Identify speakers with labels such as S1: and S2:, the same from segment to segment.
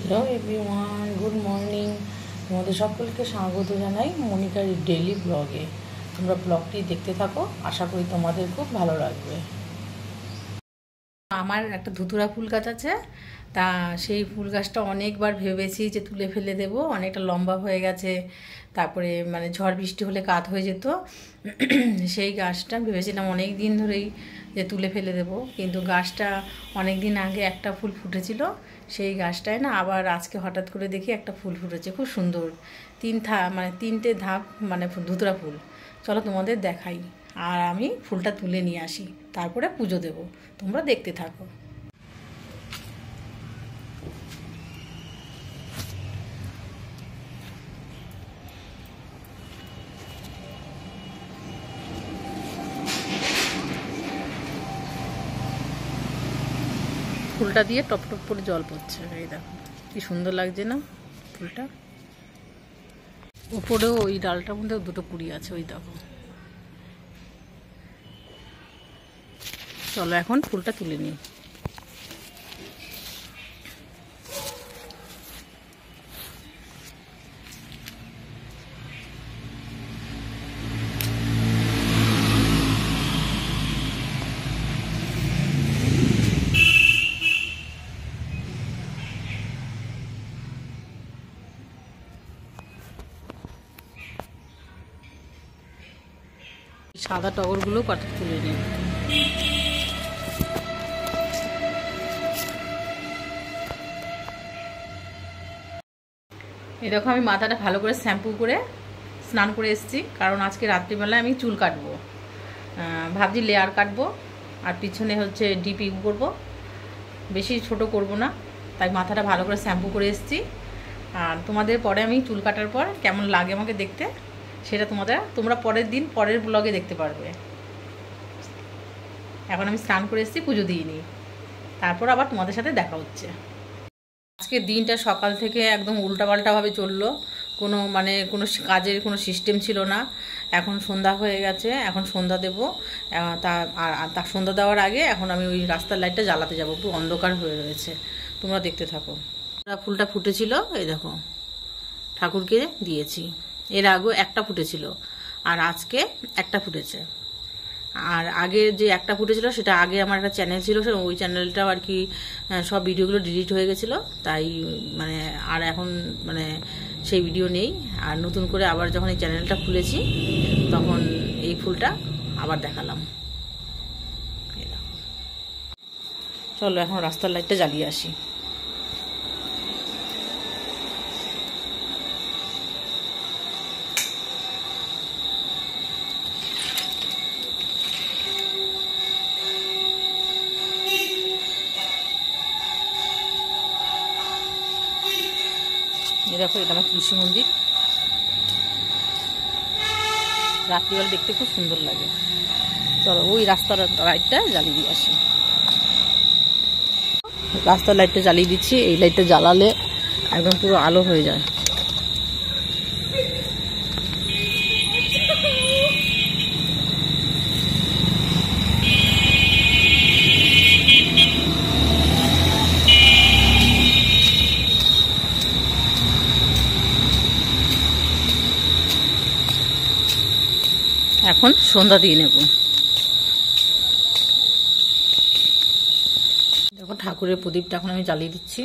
S1: Hello everyone, good morning. তোমাদের সকলকে স্বাগত জানাই মনিকার ডেইলি ব্লগে। তোমরা ব্লগটি দেখতে থাকো, আশা করি তোমাদের খুব ভালো লাগবে। আমার একটা ধুতুরা ফুল গাছ আছে, তা সেই ফুল গাছটা অনেকবার ভেবেছি যে তুলে ফেলে দেবো, অনেকটা লম্বা হয়ে গেছে, তারপরে মানে ঝড় বৃষ্টি হলে কাত হয়ে যেত। সেই গাছটা ভেবেছিলাম অনেক দিন ধরেই যে তুলে ফেলে দেবো, কিন্তু গাছটা অনেক দিন আগে একটা ফুল ফুটেছিল, সেই গাছটায় না আবার আজকে হঠাৎ করে দেখি একটা ফুল ফুটেছে, খুব সুন্দর। তিনটে ধাপ মানে ধুতুরা ফুল। চলো তোমাদের দেখাই, আর আমি ফুলটা তুলে নিয়ে আসি, তারপরে পুজো দেব। তোমরা দেখতে থাকো। ফুলটা দিয়ে টপ টপ করে জল পড়ছে, এই দেখো কি সুন্দর লাগছে না ফুলটা। উপরেও ওই ডালটার মধ্যে দুটো কুড়ি আছে, ওই দেখো। চলো এখন ফুলটা তুলে নিই। সাদা টগরগুলো কাটা তুলে নিই। এই দেখো আমি মাথাটা ভালো করে শ্যাম্পু করে স্নান করে এসেছি, কারণ আজকে রাত্রিবেলায় আমি চুল কাটবো, ভাবছি লেয়ার কাটবো, আর পিছনে হচ্ছে ডিপি করবো, বেশি ছোট করব না, তাই মাথাটা ভালো করে শ্যাম্পু করে এসেছি। আর তোমাদের পরে আমি চুল কাটার পর কেমন লাগে আমাকে দেখতে, সেটা তোমরা পরের দিন পরের ব্লগে দেখতে পারবে। এখন আমি স্নান করে এসেছি, পুজো দিয়ে নিই, তারপর আবার তোমাদের সাথে দেখা হচ্ছে। আজকে দিনটা সকাল থেকে একদম উল্টাপাল্টাভাবে চললো, কোনো কাজের কোনো সিস্টেম ছিল না। এখন সন্ধ্যা হয়ে গেছে, এখন সন্ধ্যা দেবো। তার সন্ধ্যা দেওয়ার আগে এখন আমি ওই রাস্তার লাইটটা জ্বালাতে যাবো, পুরো অন্ধকার হয়ে রয়েছে। তোমরা দেখতে থাকো। ফুলটা ফুটেছিল, এই দেখো ঠাকুরকে দিয়েছি। এর আগেও একটা ফুটেছিল, আর আজকে একটা ফুটেছে। আর আগে যে একটা ফুটেছিল সেটা আগে আমার একটা চ্যানেল ছিল, ওই চ্যানেলটাও আর কি সব ভিডিওগুলো ডিলিট হয়ে গেছিলো, তাই আর এখন সেই ভিডিও নেই। আর নতুন করে আবার যখন এই চ্যানেলটা খুলেছি তখন এই ফুলটা আবার দেখালাম। চলো এখন রাস্তার লাইটটা জ্বালিয়ে আসি। দেখো এটা আমার তুলসী মন্দির, রাত্রিবেলা দেখতে খুব সুন্দর লাগে। চলো ওই রাস্তার লাইটটা জ্বালিয়ে দিয়ে আসি। রাস্তার লাইটটা জ্বালিয়ে দিচ্ছি, এই লাইটটা জ্বালালে একদম পুরো আলো হয়ে যায়। এখন সন্ধ্যা দিয়ে নেব। দেখো ঠাকুরের প্রদীপটা এখন আমি জ্বালিয়ে দিচ্ছি।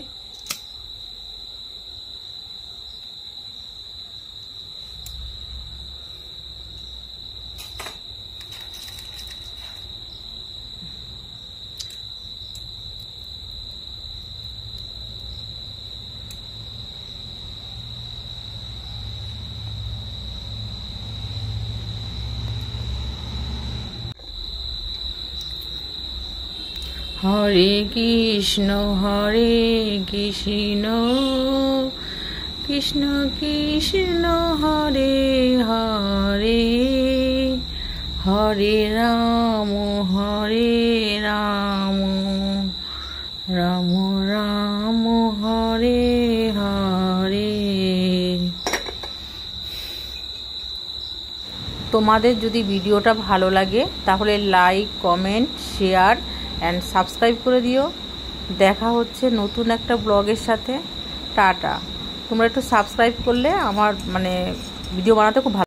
S1: হরে কৃষ্ণ কৃষ্ণ কৃষ্ণ হরে হরে, হরে রাম রাম রাম হরে হরে। তোমাদের যদি ভিডিওটা ভালো লাগে তাহলে like, comment, share and subscribe করে দিও। দেখা হচ্ছে নতুন একটা ব্লগের সাথে। টাটা। তোমরা একটু সাবস্ক্রাইব করলে আমার মানে ভিডিও বানাতে খুব ভালো